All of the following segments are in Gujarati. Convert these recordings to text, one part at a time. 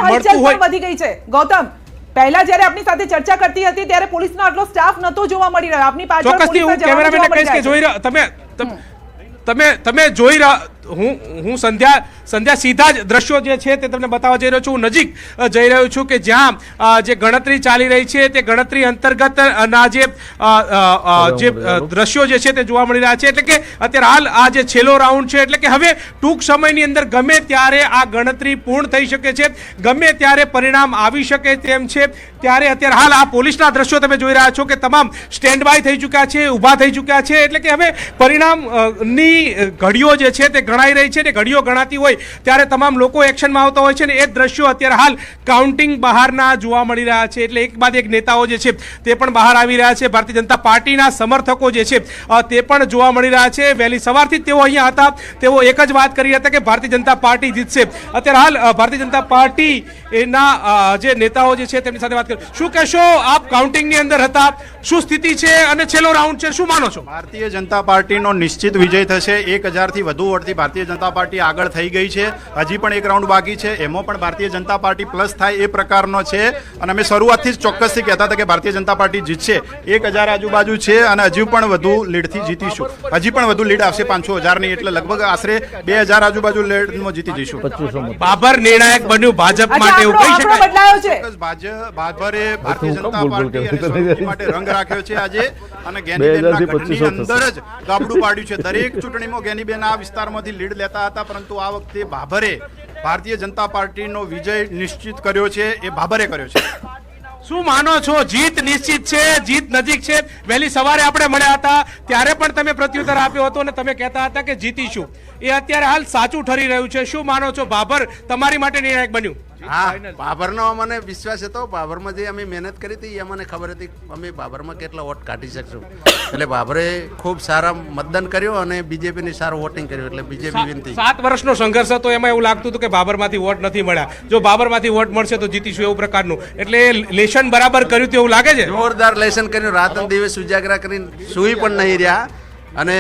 પોલીસની હલચલ પણ વધી ગઈ છે ગૌતમ. પહેલા જ્યારે આપની સાથે ચર્ચા કરતી હતી ત્યારે પોલીસનો આટલો સ્ટાફ નતો જોવા મળી રહ્યો. આપની પાછળ ચોક્કસથી હું કેમેરામેનને કહીશ કે જોઈ રહ્યા તમે જોઈ રહ્યા હું સંધ્યા સીધા જ દ્રશ્યો જે છે તે તમને બતાવવા જઈ રહ્યો છું. હું નજીક જઈ રહ્યો છું કે જ્યાં જે ગણતરી ચાલી રહી છે તે ગણતરી અંતર્ગત ના જે દ્રશ્યો જે છે તે જોવા મળી રહ્યા છે. એટલે કે અત્યારે હાલ આ જે છેલ્લો રાઉન્ડ છે એટલે કે હવે ટૂંક સમયની અંદર ગમે ત્યારે આ ગણતરી પૂર્ણ થઈ શકે છે, ગમે ત્યારે પરિણામ આવી શકે તેમ છે. ત્યારે અત્યારે હાલ આ પોલીસના દ્રશ્યો તમે જોઈ રહ્યા છો કે તમામ સ્ટેન્ડ બાય થઈ ચૂક્યા છે, ઊભા થઈ ચૂક્યા છે. એટલે કે હવે પરિણામની ઘડીઓ જે છે તે ગણાઈ રહી છે ને ઘડીઓ ગણાતી હોય ત્યારે તમામ લોકો એક્શનમાં આવતા હોય છે ને એ દ્રશ્યો અત્યારે હાલ કાઉન્ટિંગ બહારના જોવા મળી રહ્યા છે. એટલે એક બાદ એક નેતાઓ જે છે તે પણ બહાર આવી રહ્યા છે. ભારતીય જનતા પાર્ટીના સમર્થકો જે છે તે પણ જોવા મળી રહ્યા છે. વહેલી સવારથી તેઓ અહીંયા હતા, તેઓ એક જ વાત કરી હતા કે ભારતીય જનતા પાર્ટી જીતશે. અત્યારે હાલ ભારતીય જનતા પાર્ટી એના જે નેતાઓ જે છે તેમની સાથે વાત કરી. શું કહેશો, આપ કાઉન્ટિંગની અંદર હતા, શું સ્થિતિ છે અને છેલ્લો રાઉન્ડ છે, શું માનો છો? ભારતીય જનતા પાર્ટીનો નિશ્ચિત વિજય થશે. 1000થી વધુ વોટથી ભારતીય જનતા પાર્ટી આગળ થઈ ગઈ છે. હજી પણ એક રાઉન્ડ બાકી છે, એમાં પણ ભારતીય જનતા પાર્ટી પ્લસ થાય એ પ્રકારનો છે. અને અમે શરૂઆતથી જ ચોક્કસથી કહેતા હતા કે ભારતીય જનતા પાર્ટી જીતશે. 1000 આજુબાજુ છે અને હજુ પણ વધુ લીડથી જીતીશું. હજી પણ વધુ લીડ આવશે 500,000ની, એટલે લગભગ આશરે 2000 આજુબાજુ લીડમાં જીતી જઈશું. બાબર નિર્ણાયક બન્યું ભાજપ માટે, એવું કહી શકાય. બદલાયો છે. બાબરે ભારતીય જનતા પાર્ટી અને સંસ્કૃતિ માટે રંગ રાખ્યો છે આજે. અને જ્ઞાનીબેનના ઘરની અંદર જ ગાબડું પાડ્યું છે. દરેક ચૂંટણીમાં જ્ઞાનીબેન આ વિસ્તારમાંથી લીડ લેતા હતા, પરંતુ આ વખતે બાબરે ભારતીય જનતા પાર્ટીનો વિજય નિશ્ચિત કર્યો છે. એ બાબરે કર્યો છે. શું માનો છો, જીત નિશ્ચિત છે, જીત નજીક છે? વહેલી સવારે આપણે મળ્યા હતા ત્યારે પણ તમે પ્રત્યુત્તર આપ્યો હતો અને તમે કહેતા હતા કે જીતીશું. એ અત્યારે હાલ સાચું ઠરી રહ્યું છે. શું માનો છો, બાબર તમારી માટે નિર્ણાયક બન્યું? હા, બાબરનો અમને વિશ્વાસ હતો. બાબરમાં જે અમે મહેનત કરી હતી એ અમને ખબર હતી અમે બાબરમાં કેટલા વોટ કાઢી શકશું. એટલે બાબરે ખૂબ સારા મતદાન કર્યું અને બીજેપીની સારું વોટિંગ કર્યું, એટલે બીજેપી વિનંતી. 7 વર્ષનો સંઘર્ષ હતો, એમાં એવું લાગતું હતું કે બાબરમાંથી વોટ નથી મળ્યા. જો બાબરમાંથી વોટ મળશે તો જીતીશું, એવું પ્રકારનું. એટલે લેશન બરાબર કર્યું તો એવું લાગે છે. જોરદાર લેશન કર્યું, રાત દિવસ ઉજાગરા કરીને સુઈ પણ નહીં રહ્યા અને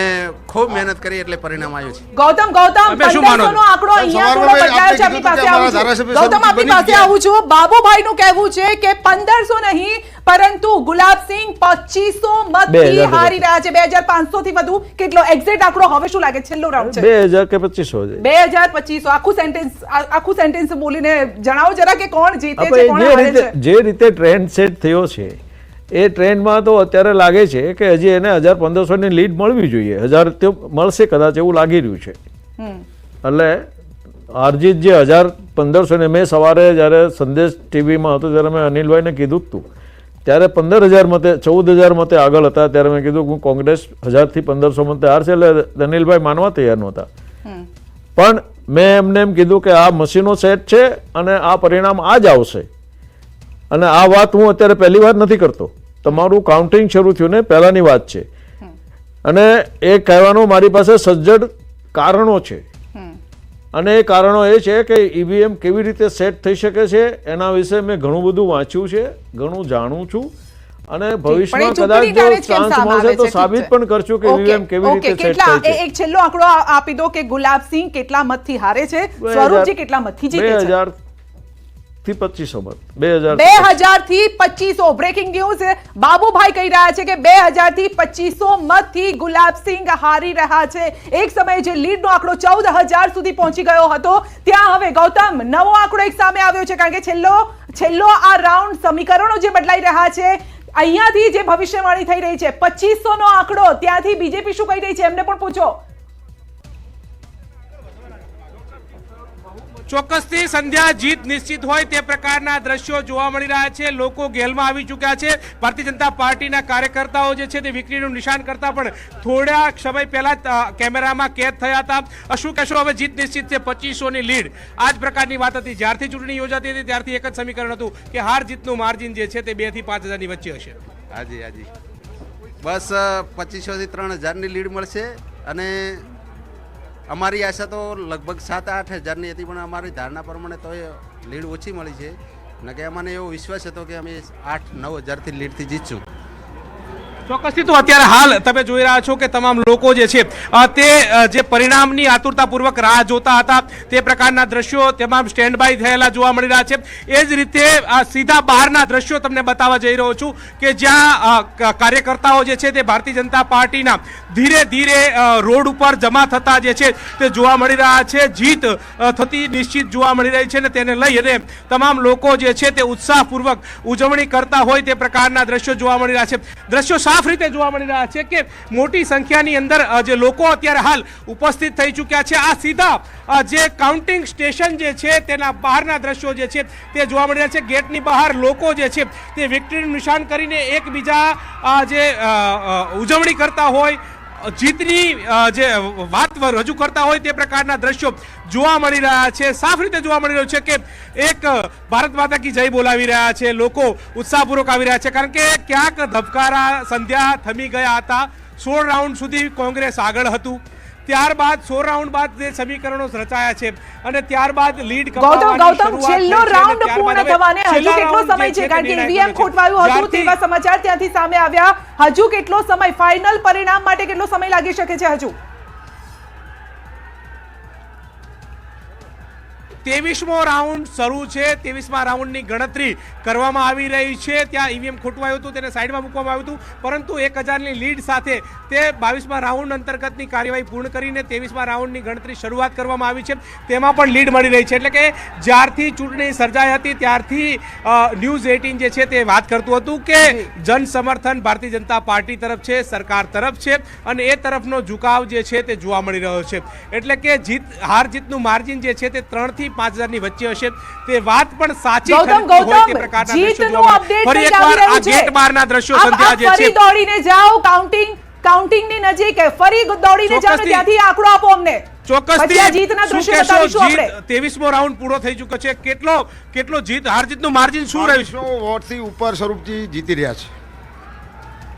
ખૂબ મહેનત કરી એટલે પરિણામ આવ્યું છે. ગૌતમ 1500 નો આંકડો અહીંયા થોડો બદલાયો છે. આપની પાસે આવું છું ગૌતમ, આપની પાસે આવું છું. બાબુભાઈ નું કહેવું છે કે 1500 નહીં પરંતુ ગુલાબસિંહ 2500 મતથી હારી રહ્યા છે. 2500 થી વધુ કેટલો એક્ઝેક્ટ આંકડો હવે શું લાગે? છેલ્લો રાઉન્ડ છે 2000 કે 2500. 2500. આખું સેન્ટેન્સ બોલીને જણાવો જરા કે કોણ જીતે છે, કોણ હારે છે. જે રીતે ટ્રેન્ડ સેટ થયો છે એ ટ્રેન્ડમાં તો અત્યારે લાગે છે કે હજી એને 1000-1500 ની લીડ મળવી જોઈએ. 1000 તો મળશે કદાચ એવું લાગી રહ્યું છે. એટલે હારજીત જે 1000-1500 ને મેં સવારે જ્યારે સંદેશ ટીવીમાં હતો ત્યારે મેં અનિલભાઈને કીધું હતું ત્યારે 15000 મતે 14000 મતે આગળ હતા. ત્યારે મેં કીધું હું કોંગ્રેસ 1000થી 1500 મતે હારશે. એટલે અનિલભાઈ માનવા તૈયાર નહોતા. પણ મેં એમને એમ કીધું કે આ મશીનો સેટ છે અને આ પરિણામ આ જ આવશે. અને આ વાત હું અત્યારે પહેલી વાર નથી કરતો. તમારું કાઉન્ટિંગ શરૂ થયું ને પહેલાની વાત છે. અને એ કહેવાનું મારી પાસે સજ્જડ કારણો છે. અને એ કારણો એ છે કે ઈવીએમ કેવી રીતે સેટ થઈ શકે છે એના વિશે મેં ઘણું બધું વાંચ્યું છે, ઘણું જાણું છું. અને ભવિષ્યમાં કદાચ જો ચાન્સ મળશે તો સાબિત પણ કરશું કે ઈવીએમ કેવી રીતે સેટ થાય છે. એક છેલ્લો આંકડો આપી દો કે ગુલાબસિંહ કેટલા મતથી હારે છે, સ્વરૂપજી કેટલા મતથી જીતે છે? 2000 થી 2500 મત. 2000 થી 2500. Breaking news. બાબુભાઈ કહી રહ્યા છે કે 2000 થી 2500 મતથી ગુલાબસિંહ હારી રહ્યા છે. એક સમયે જે લીડનો આંકડો 14000 સુધી પહોંચી ગયો હતો ત્યાં હવે ગૌતમ નવો આંકડો એક સામે આવ્યો છે. કારણ કે છેલ્લો આ રાઉન્ડ સમીકરણો જે બદલાઈ રહ્યા છે, અહીંયાથી જે ભવિષ્યવાણી થઈ રહી છે 2500 નો આંકડો, ત્યાંથી બીજેપી શું કહી રહી છે એમને પણ પૂછો. ચોક્કસથી સંધ્યા જીત નિશ્ચિત હોય તે પ્રકારના દ્રશ્યો જોવા મળી રહ્યા છે. લોકો ગેલમાં આવી ચૂક્યા છે. ભારતીય જનતા પાર્ટીના કાર્યકર્તાઓ જે છે તે વિક્રીનું નિશાન કરતા પણ થોડા સમય પહેલા કેમેરામાં કેદ થયા હતા. શું કહેશો, હવે જીત નિશ્ચિત છે, 2500 ની લીડ? આ જ પ્રકારની વાત હતી. જ્યારથી ચૂંટણી યોજાતી હતી ત્યારથી એક જ સમીકરણ હતું કે હાર જીતનું માર્જિન જે છે તે 2 થી 5000 ની વચ્ચે હશે. હાજી બસ 2500 થી 3000 ની લીડ મળશે. અને અમારી આશા તો લગભગ 7-8 હજારની હતી, પણ અમારી ધારણા પ્રમાણે તો લીડ ઓછી મળી છે. ને કે અમને એવો વિશ્વાસ હતો કે અમે 8-9 હજારથી લીડથી જીતશું. ચોક્કસથી તો અત્યારે હાલ તમે જોઈ રહ્યા છો કે તમામ લોકો જે છે તે જે પરિણામની આતુરતાપૂર્વક રાહ જોતા હતા તે પ્રકારના દ્રશ્યો તમામ સ્ટેન્ડ બાય થયેલા જોવા મળી રહ્યા છે. એ જ રીતે સીધા બહારના દ્રશ્યો તમને બતાવવા જઈ રહ્યો છું કે જ્યાં કાર્યકર્તાઓ જે છે તે ભારતીય જનતા પાર્ટીના ધીરે ધીરે રોડ ઉપર જમા થતા જે છે તે જોવા મળી રહ્યા છે. જીત થતી નિશ્ચિત જોવા મળી રહી છે ને તેને લઈ અને તમામ લોકો જે છે તે ઉત્સાહપૂર્વક ઉજવણી કરતા હોય તે પ્રકારના દ્રશ્યો જોવા મળી રહ્યા છે. દ્રશ્યો સાફ રીતે જોવા મળી રહ્યા છે કે મોટી સંખ્યાની અંદર જે લોકો અત્યારે હાલ ઉપસ્થિત થઈ ચૂક્યા છે. આ સીધા જે કાઉન્ટિંગ સ્ટેશન જે છે તેના બહારના દ્રશ્યો જે છે તે જોવા મળી રહ્યા છે. ગેટની બહાર લોકો જે છે તે વિક્ટરીનું નિશાન કરીને એકબીજા જે ઉજવણી કરતા હોય જીતની જે વાત રજૂ કરતા હોય તે પ્રકારના દ્રશ્યો જોવા મળી રહ્યા છે. સાફ રીતે જોવા મળી રહ્યું છે કે એક ભારત માતા કી જય બોલાવી રહ્યા છે લોકો, ઉત્સાહપૂર્વક આવી રહ્યા છે. કારણ કે ક્યાંક ધબકારા સંધ્યા થમી ગયા હતા. 16 રાઉન્ડ સુધી કોંગ્રેસ આગળ હતું. ત્યારબાદ 16 રાઉન્ડ બાદ જે સમીકરણો રચાયા છે અને ત્યારબાદ લીડ ગૌતમ છેલ્લો રાઉન્ડ પૂર્ણ થવાને હજુ કેટલો સમય છે? કારણ કે ઈવીએમ ખોટવાયું હતું તેવા સમાચાર ત્યાંથી સામે આવ્યા. હજુ કેટલો સમય, ફાઇનલ પરિણામ માટે કેટલો સમય લાગી શકે છે? હજુ 23મો રાઉન્ડ શરૂ છે. 23મા રાઉન્ડની ગણતરી કરવામાં આવી રહી છે. ત્યાં ઈવીએમ ખોટવાયું હતું, તેને સાઈડમાં મૂકવામાં આવ્યું હતું, પરંતુ 1000ની લીડ સાથે તે 22મા રાઉન્ડ અંતર્ગતની કાર્યવાહી પૂર્ણ કરીને 23મા રાઉન્ડની ગણતરી શરૂઆત કરવામાં આવી છે. તેમાં પણ લીડ મળી રહી છે. એટલે કે જ્યારથી ચૂંટણી સર્જાઈ હતી ત્યારથી ન્યૂઝ 18 જે છે તે વાત કરતું હતું કે જન સમર્થન ભારતીય જનતા પાર્ટી તરફ છે, સરકાર તરફ છે અને એ તરફનો ઝુકાવ જે છે તે જોવા મળી રહ્યો છે. એટલે કે હાર જીતનું માર્જિન જે છે તે 3 થી 5000ની વચ્ચે હશે. તે વાત પણ સાચી દોડીને જાઓ કાઉન્ટિંગની નજીક, ફરી દોડીને જાઓ ત્યાંથી આંકડો આપો અમને. ચોક્કસથી જીતના દ્રશ્યો બતાવીશું આપણે. 23મો રાઉન્ડ પૂરો થઈ ચૂક્યો છે. કેટલો જીત હાર જીતનું માર્જિન શું રહ્યું છે? 2200 વોટથી ઉપર સ્વરૂપજી જીતી રહ્યા છે.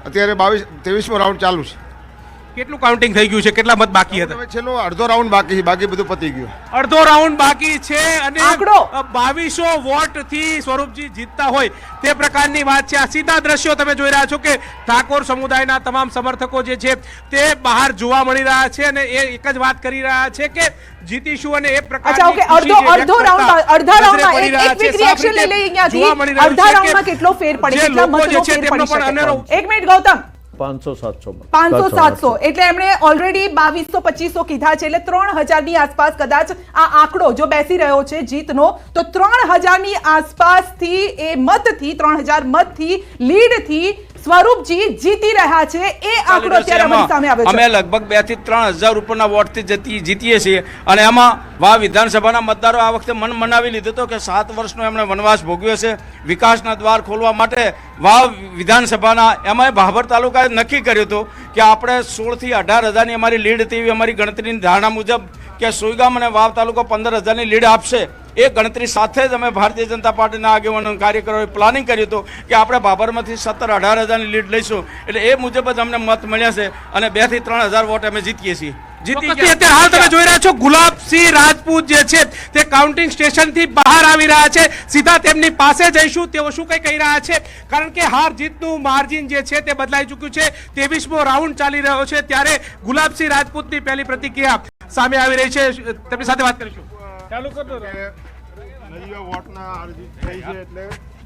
અત્યારે 23મો રાઉન્ડ ચાલુ છે. કેટલું કાઉન્ટિંગ થઈ ગયું છે? કેટલા મત બાકી હતા? છેલ્લો અડધો રાઉન્ડ બાકી છે, બાકી બધું પતી ગયું. અડધો રાઉન્ડ બાકી છે અને 2200 વોટ થી સ્વરૂપજી જીતતા હોય તે પ્રકારની વાત છે. આ સીધા દ્રશ્યો તમે જોઈ રહ્યા છો કે ઠાકોર સમુદાયના તમામ સમર્થકો જે છે તે બહાર જોવા મળી રહ્યા છે અને એ એક જ વાત કરી રહ્યા છે કે જીતીશું અને એ પ્રકારની અડધો રાઉન્ડમાં એક ક્વિક રિએક્શન લઈ લઈએ અહીંયાથી. અડધા રાઉન્ડમાં કેટલો ફેર પડે, કેટલા મતનો ફેર પડી શકે? 1 મિનિટ ગૌતમ. 500-700 એટલે એમણે ઓલરેડી 2200-2500 કીધા છે. એટલે 3000ની આસપાસ કદાચ આ આંકડો જો બેસી રહ્યો છે જીતનો, તો 3000ની આસપાસથી એ મતથી 3000 મતથી લીડથી સ્વરૂપજી જીતી રહ્યા છે. એ આંકડો અત્યારે અમારી સામે આવ્યો છે. અમે લગભગ 2 થી 3000 ઉપરના વોટથી જીતીએ છીએ અને એમાં વાવ વિધાનસભાના મતદારો આ વખતે મન મનાવી લીધું હતું કે 7 વર્ષનો એમણે વનવાસ ભોગવ્યો છે. વિકાસના દ્વાર ખોલવા માટે વાવ વિધાનસભાના એમાં ભાભર તાલુકાએ નક્કી કર્યું હતું કે આપણે 16 થી 18000ની અમારી લીડ હતી. અમારી ગણતરીની ધારણા મુજબ કે સુઈગામ અને વાવ તાલુકો 15000ની લીડ આપશે. એ ગણતરી સાથે જ અમે ભારતીય જનતા પાર્ટીના આગેવાનો કાર્યકરોએ પ્લાનિંગ કર્યું હતું કે આપણે ભાભરમાંથી 17-18 લીડ લઈશું. એટલે એ મુજબ જ અમને મત મળ્યા છે અને 2 થી 3000 વોટ અમે જીતીએ છીએ. હાલ તમે જોઈ રહ્યા છો ગુલાબસિંહ રાજપૂત જે છે તે કાઉન્ટિંગ સ્ટેશન થી બહાર આવી રહ્યા છે. સીધા તેમની પાસે જઈશું, તેઓ શું કઈ કહી રહ્યા છે. કારણ કે હાર જીતનું માર્જિન જે છે તે બદલાઈ ચૂક્યું છે. 23મો રાઉન્ડ ચાલી રહ્યો છે ત્યારે ગુલાબસિંહ રાજપૂતની પહેલી પ્રતિક્રિયા સામે આવી રહી છે. તેમની સાથે વાત કરીશું. ચાલુ કરજો. નજીવા વોટના હાર જીત થઈ છે એટલે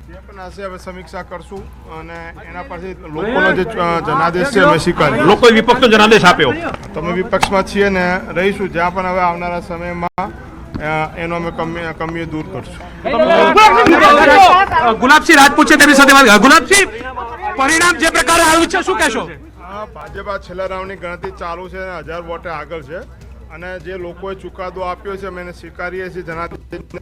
જે પણ હશે હવે સમીક્ષા કરશું અને એના પરથી લોકોનો જે જનાદેશ છે અમે સ્વીકારીએ. લોકોએ વિપક્ષનો જનાદેશ આપ્યો. તમે વિપક્ષમાં છીએ ને રહીશું, જ્યાં પણ હવે આવનારા સમયમાં એનો અમે કમીઓ દૂર કરશું. ગુલાબસિંહ રાજપૂત છે, તેમની સાથે વાત. ગુલાબસિંહ, પરિણામ જે પ્રકારે આવ્યું છે શું કહેશો? ભાજપ છેલ્લા રાઉન્ડની ગણતરી ચાલુ છે અને 1000 વોટે આગળ છે અને જે લોકોએ ચુકાદો આપ્યો છે અમે એને સ્વીકારીએ છીએ. જનાદેશને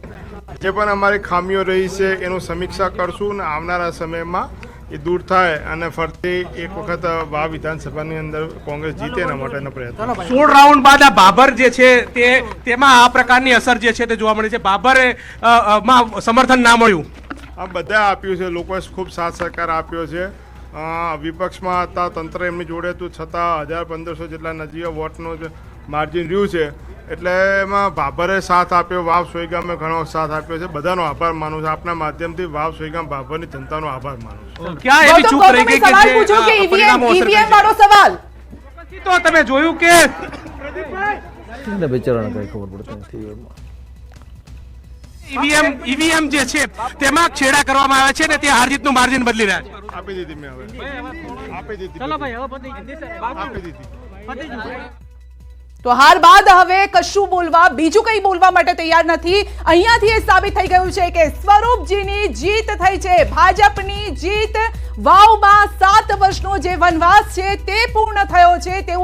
જે પણ અમારી ખામીઓ રહી છે એનું સમીક્ષા કરશું અને આવનારા સમયમાં એ દૂર થાય અને ફરતી એક વખત વાવ વિધાનસભાની અંદર કોંગ્રેસ જીતે એના માટેનો પ્રયત્ન. 16 રાઉન્ડ બાદ આ બાબર જે છે તેમાં આ પ્રકારની અસર જે છે તે જોવા મળે છે. બાબરે માં સમર્થન ના મળ્યું. આ બધા આપ્યું છે, લોકોએ ખૂબ સાથ સહકાર આપ્યો છે. વિપક્ષમાં હતા, તંત્ર એમની જોડે હતું, છતાં 1000-1500 જેટલા નજીવા વોટનો માર્જિન રહ્યું છે. એટલે એમાં ભાભરે સાથ આપ્યો, વાવ સોઈગામે ઘણો સાથ આપ્યો છે. બધાનો આભાર માનું છું. આપના માધ્યમથી વાવ સોઈગામ ભાભરની જનતાનો આભાર માનું છું. ક્યાં એવી ગૌતમ, ચૂક રહી ગઈ કે સવાલ જે પૂછો કે પરિણામો અસર કરી ઈવીએમ છે? વાળો સવાલ તો તમે જોયું કે એને બિચારાને કંઈ ખબર પડતી નથી એમાં. ઈવીએમ જે છે તેમાં છેડા કરવામાં આવે છે ને તે હાર જીતનું માર્જિન બદલી રહ્યા છે. આપી દીધી મેં હવે આપી દીધી આપી દીધી. તો હાર બાદ હવે કશું બોલવા, બીજું કંઈ બોલવા માટે તૈયાર નથી. અહીંયાથી એ સાબિત થઈ ગયું છે કે સ્વરૂપજીની જીત થઈ છે, ભાજપની જીત. વાવમાં 7 વર્ષનો જે વનવાસ છે તે પૂર્ણ થયો છે તેવું